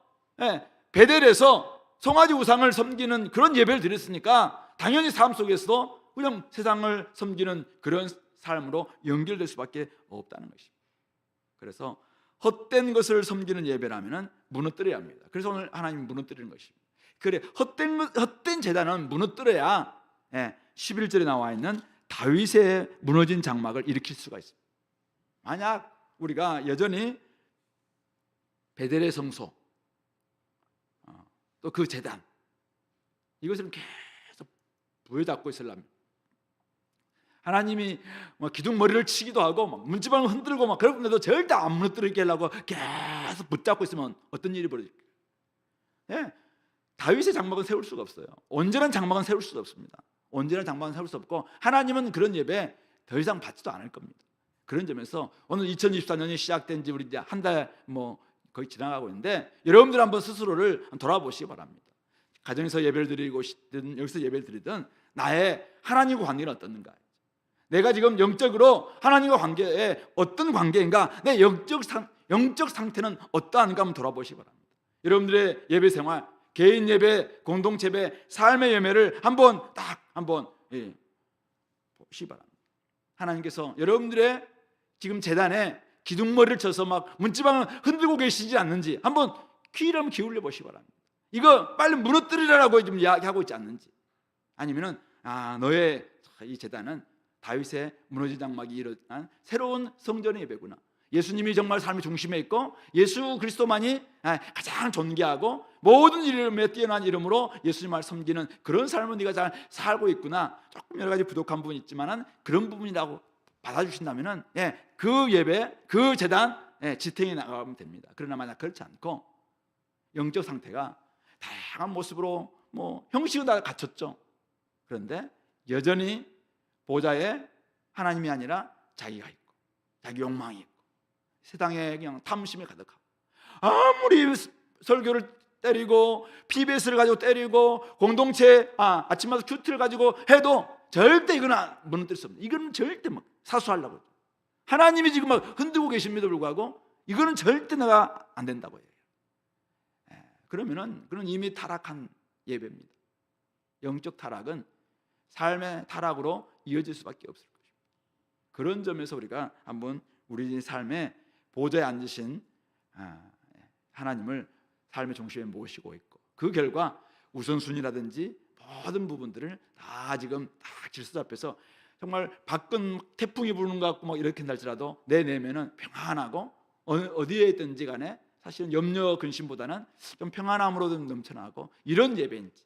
베델에서 송아지 우상을 섬기는 그런 예배를 드렸으니까 당연히 삶 속에서도 그냥 세상을 섬기는 그런 삶으로 연결될 수밖에 없다는 것입니다. 그래서 헛된 것을 섬기는 예배라면 무너뜨려야 합니다. 그래서 오늘 하나님이 무너뜨리는 것입니다. 그래, 헛된 제단은 무너뜨려야 11절에 나와 있는 다윗의 무너진 장막을 일으킬 수가 있습니다. 만약 우리가 여전히 베델의 성소, 또 그 제단, 이것을 계속 부여잡고 있으려면 하나님이 기둥머리를 치기도 하고 문지방을 흔들고 그런데도 절대 안 무너뜨리게 하려고 계속 붙잡고 있으면 어떤 일이 벌어질까요? 다윗의 장막은 세울 수가 없어요. 온전한 장막은 세울 수가 없습니다. 온전한 장막은 세울 수 없고 하나님은 그런 예배 더 이상 받지도 않을 겁니다. 그런 점에서 오늘 2024년이 시작된 지 우리 이제 한 달 거의 지나가고 있는데 여러분들 한번 스스로를 돌아보시기 바랍니다. 가정에서 예배를 드리고 싶든 여기서 예배를 드리든 나의 하나님과 관계는 어떻는가? 내가 지금 영적으로 하나님과 관계에 어떤 관계인가? 내 영적 상태는 어떠한가 한번 돌아보시기 바랍니다. 여러분들의 예배 생활, 개인 예배, 공동체 예배, 삶의 예배를 한번 보시기 바랍니다. 하나님께서 여러분들의 지금 재단에 기둥머리를 쳐서 문지방을 흔들고 계시지 않는지 한번 귀를 한번 기울여 보시기 바랍니다. 이거 빨리 무너뜨리라고 좀 이야기하고 있지 않는지, 아니면은 너의 이 재단은 다윗의 무너진 장막이 일어난 새로운 성전의 예배구나. 예수님이 정말 삶의 중심에 있고 예수 그리스도만이 가장 존귀하고 모든 이름에 뛰어난 이름으로 예수님을 섬기는 그런 삶을 네가 잘 살고 있구나. 조금 여러 가지 부족한 부분이 있지만은 그런 부분이라고 받아주신다면은 그 예배, 그 제단 지탱해 나가면 됩니다. 그러나 만약 그렇지 않고 영적 상태가 다양한 모습으로 형식은 다 갖췄죠. 그런데 여전히 보좌에 하나님이 아니라 자기가 있고 자기 욕망이 있고 세상에 그냥 탐심이 가득하고 아무리 설교를 때리고 PBS를 가지고 때리고 공동체 아침마다 큐트를 가지고 해도 절대 이거는 무너뜨릴 수 없는, 이거는 절대 사수하려고 하나님이 지금 흔들고 계심에도 불구하고 이거는 절대 내가 안 된다고 해요. 그러면은 그건 이미 타락한 예배입니다. 영적 타락은 삶의 타락으로 이어질 수밖에 없을 것입니다. 그런 점에서 우리가 한번 우리 삶의 보좌에 앉으신 하나님을 삶의 중심에 모시고 있고 그 결과 우선순위라든지 모든 부분들을 다 지금 다 질서 앞에서 정말 밖은 태풍이 부는 것 같고 이렇게 할지라도 내 내면은 평안하고 어디에 있든지 간에 사실은 염려 근심보다는 좀 평안함으로 좀 넘쳐나고 이런 예배인지,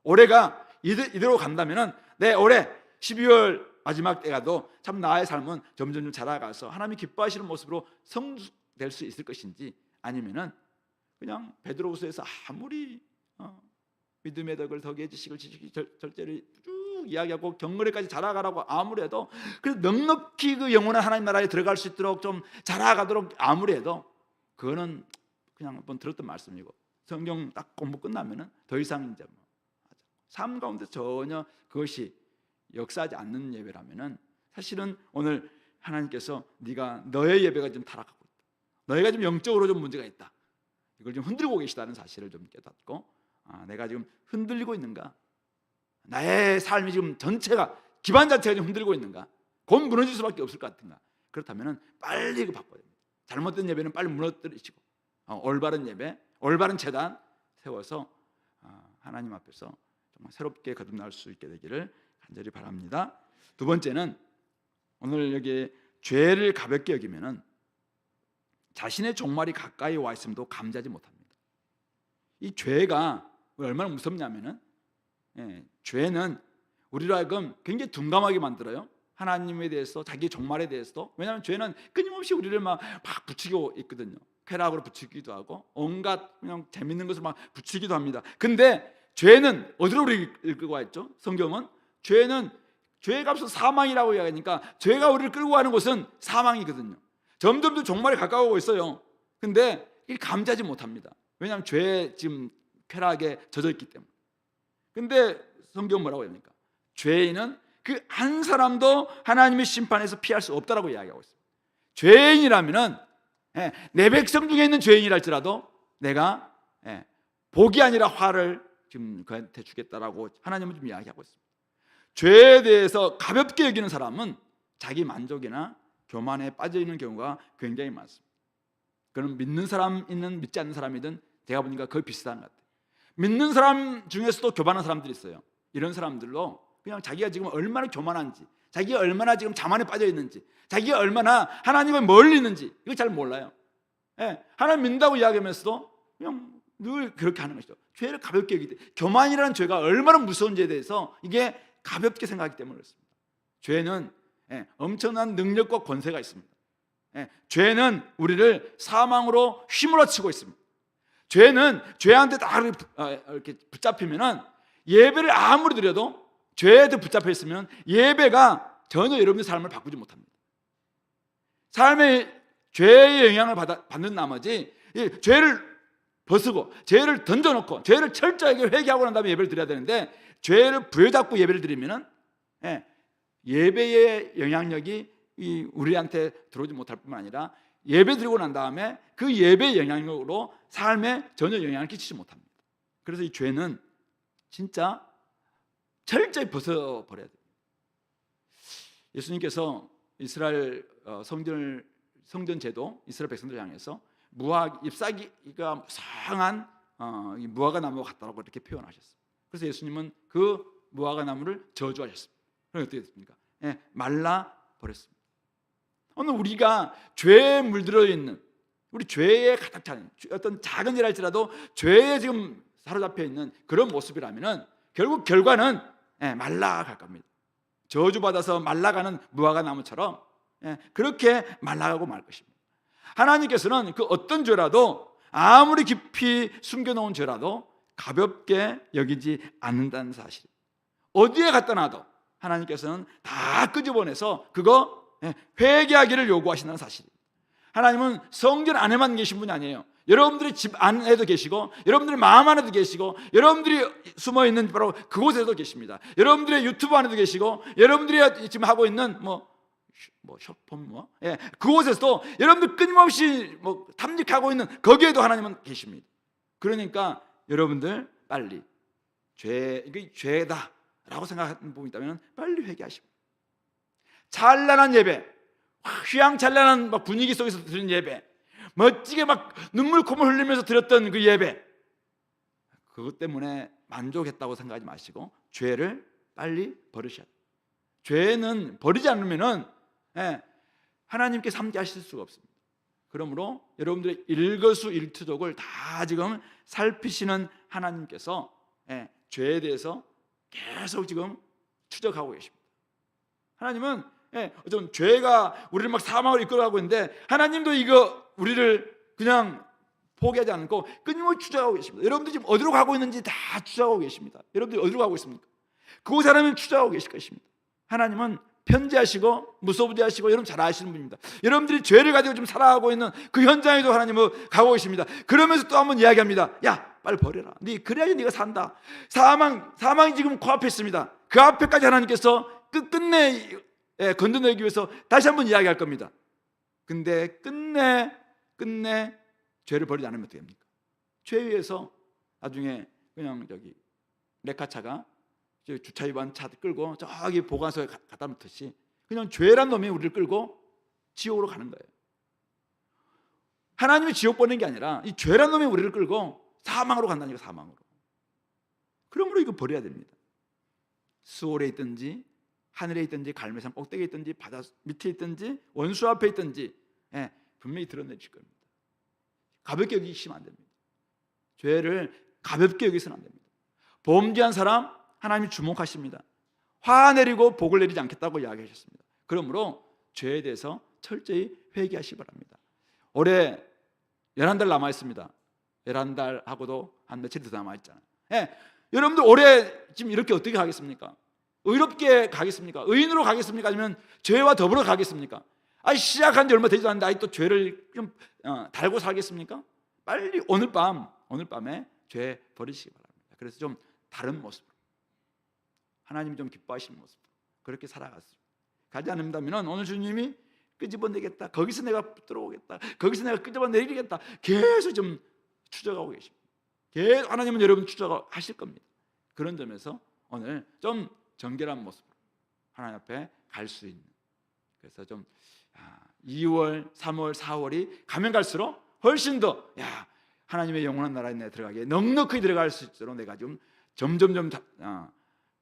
올해가 이대로 간다면은 내 올해 12월 마지막 때 가도 참 나의 삶은 점점 자라가서 하나님이 기뻐하시는 모습으로 성숙될 수 있을 것인지, 아니면은 그냥 베드로후서에서 아무리 믿음의 덕을 덕의 지식을 절제를 쭉 이야기하고 경건에까지 자라가라고 아무리 해도 그래서 넉넉히 그 영원한 하나님 나라에 들어갈 수 있도록 좀 자라가도록 아무리 해도 그거는 그냥 한번 들었던 말씀이고 성경 딱 공부 끝나면은 더 이상 이제 삶 가운데 전혀 그것이 역사하지 않는 예배라면은 사실은 오늘 하나님께서 네가 너의 예배가 좀 타락하고 있다, 너희가 좀 영적으로 좀 문제가 있다, 이걸 좀 흔들고 계시다는 사실을 좀 깨닫고 내가 지금 흔들리고 있는가, 나의 삶이 지금 전체가 기반 자체가 좀 흔들고 있는가, 곧 무너질 수밖에 없을 것 같은가. 그렇다면은 빨리 이거 바꿔야 됩니다. 잘못된 예배는 빨리 무너뜨리시고 올바른 예배, 올바른 제단 세워서 하나님 앞에서 정말 새롭게 거듭날 수 있게 되기를 간절히 바랍니다. 두 번째는 오늘 여기 죄를 가볍게 여기면은 자신의 종말이 가까이 와 있음도 감지하지 못합니다. 이 죄가 얼마나 무섭냐면은 죄는 우리로 하여금 굉장히 둔감하게 만들어요. 하나님에 대해서, 자기 종말에 대해서도. 왜냐하면 죄는 끊임없이 우리를 막 부추기고 있거든요. 쾌락으로 부추기기도 하고 온갖 그냥 재밌는 것을 막 부추기기도 합니다. 근데 죄는 어디로 우리를 끌고 와 있죠? 성경은 죄는 죄의 값은 사망이라고 이야기하니까 죄가 우리를 끌고 가는 곳은 사망이거든요. 점점 더 종말에 가까워오고 있어요. 근데 이게 감지하지 못합니다. 왜냐하면 죄에 지금 쾌락에 젖어 있기 때문에. 근데 성경 뭐라고 합니까? 죄인은 그 한 사람도 하나님의 심판에서 피할 수 없다라고 이야기하고 있습니다. 죄인이라면은 내 백성 중에 있는 죄인이랄지라도 내가 복이 아니라 화를 지금 그한테 주겠다라고 하나님은 좀 이야기하고 있습니다. 죄에 대해서 가볍게 여기는 사람은 자기 만족이나 교만에 빠져 있는 경우가 굉장히 많습니다. 그럼 믿는 사람 있는 믿지 않는 사람이든 제가 보니까 거의 비슷한 것 같아요. 믿는 사람 중에서도 교만한 사람들이 있어요. 이런 사람들로 그냥 자기가 지금 얼마나 교만한지, 자기가 얼마나 지금 자만에 빠져 있는지, 자기가 얼마나 하나님을 멀리 있는지 이거 잘 몰라요. 하나님 믿는다고 이야기하면서도 그냥 늘 그렇게 하는 것이죠. 죄를 가볍게 여기기 때문에, 교만이라는 죄가 얼마나 무서운지에 대해서 이게 가볍게 생각하기 때문에 그렇습니다. 죄는 엄청난 능력과 권세가 있습니다. 죄는 우리를 사망으로 휘몰아치고 있습니다. 죄는 죄한테 딱 이렇게 붙잡히면은 예배를 아무리 드려도 죄에 붙잡혀 있으면 예배가 전혀 여러분의 삶을 바꾸지 못합니다. 삶의 죄의 영향을 받는 나머지 죄를 벗고 죄를 던져놓고 죄를 철저하게 회개하고 난 다음에 예배를 드려야 되는데, 죄를 부여잡고 예배를 드리면은 예배의 영향력이 우리한테 들어오지 못할 뿐만 아니라 예배 드리고 난 다음에 그 예배의 영향력으로 삶에 전혀 영향을 끼치지 못합니다. 그래서 이 죄는 진짜 철저히 벗어버려야 돼요. 예수님께서 이스라엘 성전 제도 이스라엘 백성들 향해서 잎사귀가 상한 무화과 나무와 같다라고 이렇게 표현하셨어요. 그래서 예수님은 그 무화과 나무를 저주하셨습니다. 그럼 어떻게 됐습니까? 말라 버렸습니다. 오늘 우리가 죄에 물들어 있는, 우리 죄에 가득 차는, 어떤 작은 일할지라도 죄에 지금 사로잡혀 있는 그런 모습이라면은 결국 결과는 말라갈 겁니다. 저주받아서 말라가는 무화과 나무처럼 그렇게 말라가고 말 것입니다. 하나님께서는 그 어떤 죄라도, 아무리 깊이 숨겨놓은 죄라도 가볍게 여기지 않는다는 사실. 어디에 갖다 놔도 하나님께서는 다 끄집어내서 그거 회개하기를 요구하신다는 사실. 하나님은 성전 안에만 계신 분이 아니에요. 여러분들이 집 안에도 계시고, 여러분들의 마음 안에도 계시고, 여러분들이 숨어있는 바로 그곳에도 계십니다. 여러분들의 유튜브 안에도 계시고, 여러분들이 지금 하고 있는 쇼폼 그곳에서도 여러분들 끊임없이 탐닉하고 있는 거기에도 하나님은 계십니다. 그러니까 여러분들 빨리 이게 죄다라고 생각하는 부분이 있다면 빨리 회개하십니다. 찬란한 예배, 휘황찬란한 분위기 속에서 드린 예배, 멋지게 눈물 콧물 흘리면서 드렸던 그 예배, 그것 때문에 만족했다고 생각하지 마시고 죄를 빨리 버리셔야 돼요. 죄는 버리지 않으면은 하나님께서 함께 하실 수가 없습니다. 그러므로 여러분들의 일거수일투족을 다 지금 살피시는 하나님께서 죄에 대해서 계속 지금 추적하고 계십니다. 하나님은 어떤 죄가 우리를 사망으로 이끌어가고 있는데, 하나님도 이거 우리를 그냥 포기하지 않고 끊임없이 추적하고 계십니다. 여러분들 지금 어디로 가고 있는지 다 추적하고 계십니다. 여러분들이 어디로 가고 있습니까? 그곳에 하나님은 추적하고 계실 것입니다. 하나님은 편지하시고 무소부지하시고 여러분 잘 아시는 분입니다. 여러분들이 죄를 가지고 지금 살아가고 있는 그 현장에도 하나님은 가고 계십니다. 그러면서 또 한번 이야기합니다. 야, 빨리 버려라. 그래야지 네가 산다. 사망이 지금 코앞에 있습니다. 그 앞에까지 하나님께서 끝내 건져내기 위해서 다시 한번 이야기할 겁니다. 근데 끝내 죄를 버리지 않으면 어떻게 합니까? 죄에 의해서 나중에 그냥 레카차가 주차 위반 차 끌고 저기 보관소에 갖다 놓듯이 그냥 죄란 놈이 우리를 끌고 지옥으로 가는 거예요. 하나님이 지옥 보내는 게 아니라 이 죄란 놈이 우리를 끌고 사망으로 간다니까, 사망으로. 그러므로 이거 버려야 됩니다. 수월에 있든지 하늘에 있든지 갈매산 꼭대기에 있든지 바다 밑에 있든지 원수 앞에 있든지 분명히 드러내실 겁니다. 가볍게 여기시면 안 됩니다. 죄를 가볍게 여기서는 안 됩니다. 범죄한 사람 하나님이 주목하십니다. 화내리고 복을 내리지 않겠다고 이야기하셨습니다. 그러므로 죄에 대해서 철저히 회개하시기 바랍니다. 올해 11달 남아있습니다. 11달하고도 한 며칠 더 남아있잖아요. 여러분들 올해 지금 이렇게 어떻게 가겠습니까? 의롭게 가겠습니까? 의인으로 가겠습니까? 아니면 죄와 더불어 가겠습니까? 시작한 지 얼마 되지도 않는데 또 죄를 좀 달고 살겠습니까? 빨리 오늘 밤에 죄 버리시기 바랍니다. 그래서 좀 다른 모습으로, 하나님이 좀 기뻐하시는 모습으로, 그렇게 살아갔어요. 가지 않는다면 오늘 주님이 끄집어내겠다, 거기서 내가 들어오겠다, 거기서 내가 끄집어내리겠다, 계속 좀 추적하고 계십니다. 계속 하나님은 여러분 추적하실 겁니다. 그런 점에서 오늘 좀 정결한 모습으로 하나님 앞에 갈 수 있는, 그래서 좀 2월, 3월, 4월이 가면 갈수록 훨씬 더 하나님의 영원한 나라에 내가 들어가기에 넉넉히 들어갈 수 있도록 내가 좀 점점점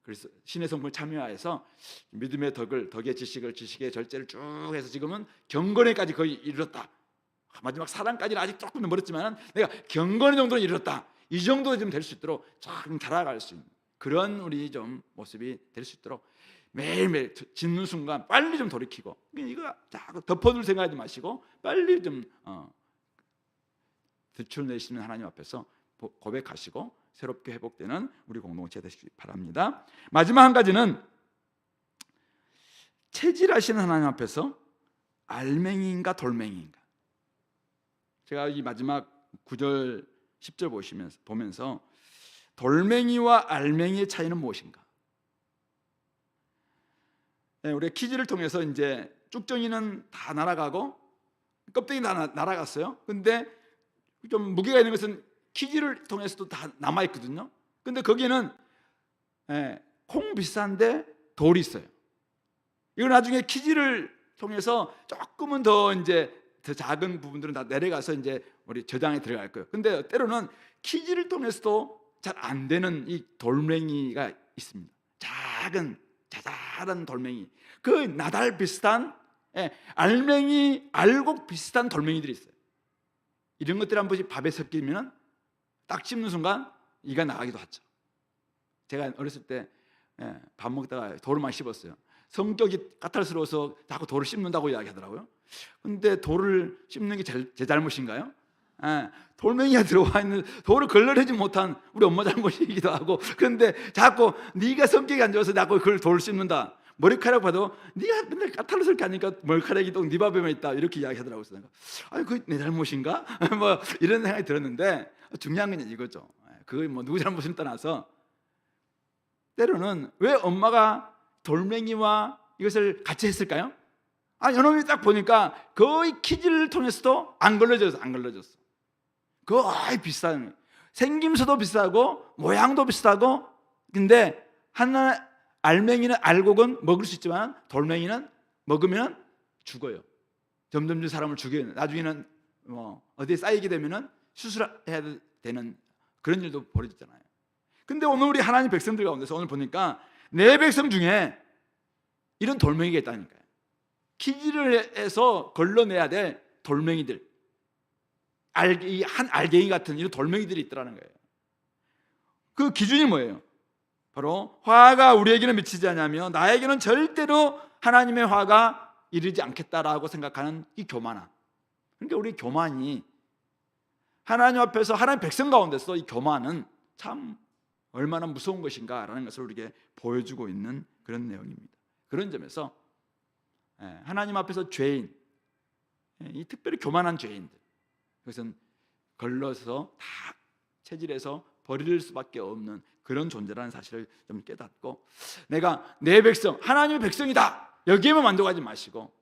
그래서 신의 성품을 참여하여서 믿음의 덕의 지식의 절제를 쭉 해서 지금은 경건에까지 거의 이르렀다. 마지막 사랑까지는 아직 조금 멀었지만 내가 경건 정도는 이르렀다. 이 정도 좀 될 수 있도록 좀 자라갈 수 있는 그런 우리 좀 모습이 될 수 있도록 매일매일 짓는 순간 빨리 좀 돌이키고, 이거 자꾸 덮어둘 생각하지 마시고 빨리 좀 들춰내시는 하나님 앞에서 고백하시고 새롭게 회복되는 우리 공동체 되시기 바랍니다. 마지막 한 가지는 체질하시는 하나님 앞에서 알맹이인가 돌멩이인가. 제가 이 마지막 9절 10절 보면서 돌멩이와 알맹이의 차이는 무엇인가? 우리 키즈를 통해서 이제 쭉정이는 다 날아가고 껍데기 다 날아갔어요. 근데 좀 무게가 있는 것은 키즈를 통해서도 다 남아 있거든요. 근데 거기는 콩 비싼데 돌이 있어요. 이거 나중에 키즈를 통해서 조금은 더 이제 더 작은 부분들은 다 내려가서 이제 우리 저장에 들어갈 거예요. 근데 때로는 키즈를 통해서도 잘 안 되는 이 돌멩이가 있습니다. 작은 자잘한 돌멩이, 그 나달 비슷한 알맹이, 알곡 비슷한 돌멩이들이 있어요. 이런 것들이 한 번씩 밥에 섞이면 딱 씹는 순간 이가 나가기도 하죠. 제가 어렸을 때 밥 먹다가 돌을 많이 씹었어요. 성격이 까탈스러워서 자꾸 돌을 씹는다고 이야기하더라고요. 근데 돌을 씹는 게 제 잘못인가요? 돌멩이가 들어와 있는 돌을 걸러내지 못한 우리 엄마 잘못이기도 하고, 그런데 자꾸 네가 성격이 안 좋아서 자꾸 그걸 돌을 씹는다. 머리카락 봐도 네가 맨날 까탈스럽게 하니까 머리카락이 또 네 밥에만 있다, 이렇게 이야기하더라고요. 그래서 아니 그게 내 잘못인가? 뭐 이런 생각이 들었는데, 중요한 건 이거죠. 그거 뭐 누구 잘못을 떠나서 때로는 왜 엄마가 돌멩이와 이것을 같이 했을까요? 요놈이 딱 보니까 거의 키즈를 통해서도 안 걸러졌어. 거의 비싼, 생김새도 비싸고 모양도 비슷하고, 근데 하나 알맹이는, 알곡은 먹을 수 있지만 돌멩이는 먹으면 죽어요. 점점 사람을 죽여요. 나중에는 어디에 쌓이게 되면은 수술해야 되는 그런 일도 벌어지잖아요. 근데 오늘 우리 하나님 백성들 가운데서 오늘 보니까 내 백성 중에 이런 돌멩이가 있다니까요. 키즈를 해서 걸러내야 될 돌멩이들, 한 알갱이 같은 이런 돌멩이들이 있더라는 거예요. 그 기준이 뭐예요? 바로 화가 우리에게는 미치지 않으며 나에게는 절대로 하나님의 화가 이르지 않겠다라고 생각하는 이 교만함. 그러니까 우리 교만이 하나님 앞에서, 하나님 백성 가운데서 이 교만은 참 얼마나 무서운 것인가라는 것을 우리에게 보여주고 있는 그런 내용입니다. 그런 점에서 하나님 앞에서 죄인, 이 특별히 교만한 죄인들, 그것은 걸러서 다 체질해서 버릴 수밖에 없는 그런 존재라는 사실을 좀 깨닫고, 내가 내 백성, 하나님의 백성이다, 여기에만 만족하지 마시고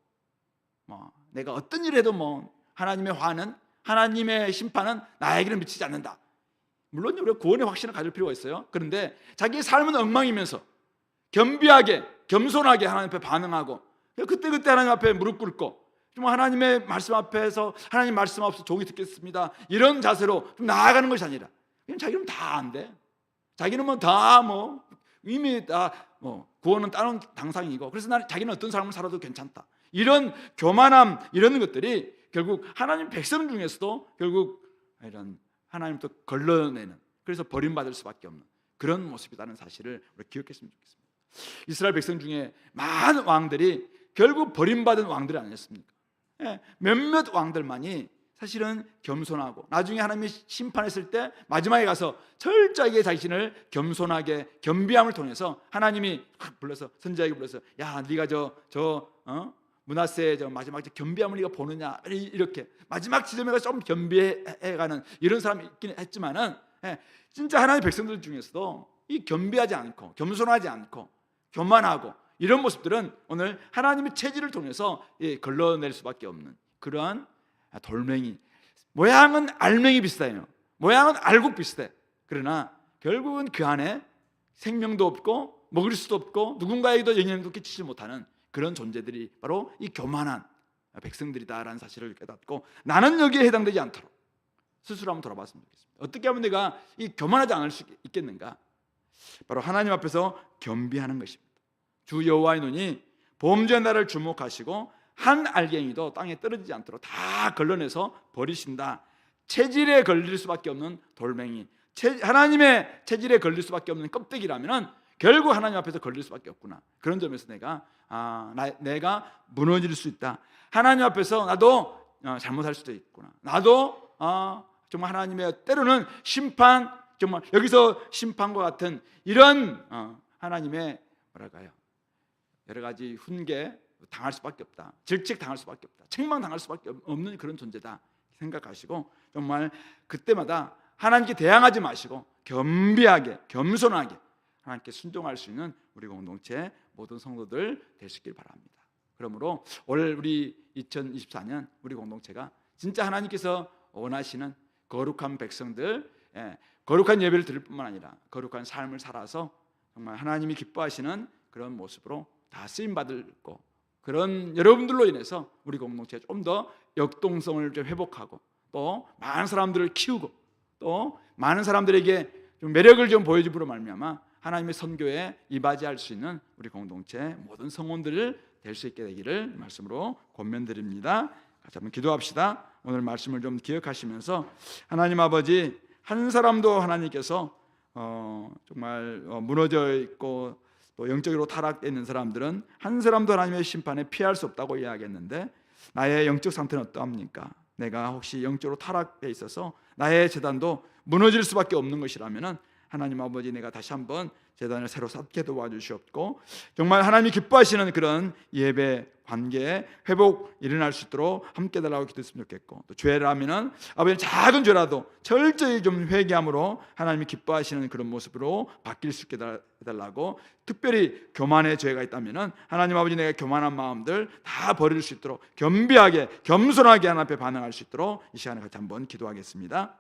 내가 어떤 일을 해도 하나님의 화는, 하나님의 심판은 나에게는 미치지 않는다. 물론 우리가 구원의 확신을 가질 필요가 있어요. 그런데 자기의 삶은 엉망이면서 겸비하게, 겸손하게 하나님 앞에 반응하고, 그때 하나님 앞에 무릎 꿇고 좀 하나님의 말씀 앞에서 하나님 말씀 앞에서 종이 듣겠습니다, 이런 자세로 좀 나아가는 것이 아니라, 그냥 자기는 다 안 돼. 자기는 이미 다 구원은 다른 당상이고, 그래서 자기는 어떤 삶을 살아도 괜찮다, 이런 교만함, 이런 것들이 결국 하나님 백성 중에서도 결국 이런 하나님부터 걸러내는, 그래서 버림받을 수밖에 없는 그런 모습이라는 사실을 우리 기억했으면 좋겠습니다. 이스라엘 백성 중에 많은 왕들이 결국 버림받은 왕들이 아니었습니까? 몇몇 왕들만이 사실은 겸손하고, 나중에 하나님이 심판했을 때 마지막에 가서 철저하게 자신을 겸손하게, 겸비함을 통해서 하나님이 불러서, 선지자에게 불러서, 야 네가 므낫세의 마지막 겸비함을 네가 보느냐, 이렇게 마지막 지점에 가서 좀 겸비해가는 이런 사람이 있긴 했지만은, 진짜 하나님의 백성들 중에서도 이 겸비하지 않고, 겸손하지 않고, 교만하고 이런 모습들은 오늘 하나님의 체질을 통해서 걸러낼 수밖에 없는 그러한 돌멩이. 모양은 알맹이 비슷해요. 모양은 알곡 비슷해. 그러나 결국은 그 안에 생명도 없고 먹을 수도 없고 누군가에게도 영향도 끼치지 못하는 그런 존재들이 바로 이 교만한 백성들이다라는 사실을 깨닫고, 나는 여기에 해당되지 않도록 스스로 한번 돌아봤으면 좋겠습니다. 어떻게 하면 내가 이 교만하지 않을 수 있겠는가? 바로 하나님 앞에서 겸비하는 것입니다. 주 여호와의 눈이 범죄의 날을 주목하시고 한 알갱이도 땅에 떨어지지 않도록 다 걸러내서 버리신다. 체질에 걸릴 수밖에 없는 돌멩이, 하나님의 체질에 걸릴 수밖에 없는 껍데기라면 결국 하나님 앞에서 걸릴 수밖에 없구나. 그런 점에서 내가 무너질 수 있다. 하나님 앞에서 나도 잘못할 수도 있구나. 나도 정말 하나님의 때로는 심판, 정말 여기서 심판과 같은 이런 하나님의 뭐랄까요, 여러 가지 훈계 당할 수밖에 없다. 질책 당할 수밖에 없다. 책망 당할 수밖에 없는 그런 존재다 생각하시고, 정말 그때마다 하나님께 대항하지 마시고 겸비하게, 겸손하게 하나님께 순종할 수 있는 우리 공동체 모든 성도들 될 수 있길 바랍니다. 그러므로 올 우리 2024년 우리 공동체가 진짜 하나님께서 원하시는 거룩한 백성들, 거룩한 예배를 드릴 뿐만 아니라 거룩한 삶을 살아서 정말 하나님이 기뻐하시는 그런 모습으로 다 쓰임받을 거, 그런 여러분들로 인해서 우리 공동체가 좀 더 역동성을 좀 회복하고 또 많은 사람들을 키우고 또 많은 사람들에게 좀 매력을 좀 보여줌으로 말미암아 하나님의 선교에 이바지할 수 있는 우리 공동체 모든 성원들을 될 수 있게 되기를 말씀으로 권면드립니다. 같이 한번 기도합시다. 오늘 말씀을 좀 기억하시면서 하나님 아버지, 한 사람도 하나님께서 정말 무너져 있고 또 영적으로 타락되어 있는 사람들은 한 사람도 하나님의 심판에 피할 수 없다고 이야기했는데, 나의 영적 상태는 어떠합니까? 내가 혹시 영적으로 타락되어 있어서 나의 제단도 무너질 수밖에 없는 것이라면 하나님 아버지, 내가 다시 한번 제단을 새로 쌓게 도와주시옵고 정말 하나님이 기뻐하시는 그런 예배 관계의 회복 일어날 수 있도록 함께 달라고 기도했으면 좋겠고, 또 죄라면은 아버지 작은 죄라도 철저히 좀 회개함으로 하나님이 기뻐하시는 그런 모습으로 바뀔 수 있게 해달라고, 특별히 교만의 죄가 있다면은 하나님 아버지, 내가 교만한 마음들 다 버릴 수 있도록 겸비하게 겸손하게 하나님 앞에 반응할 수 있도록 이 시간에 같이 한번 기도하겠습니다.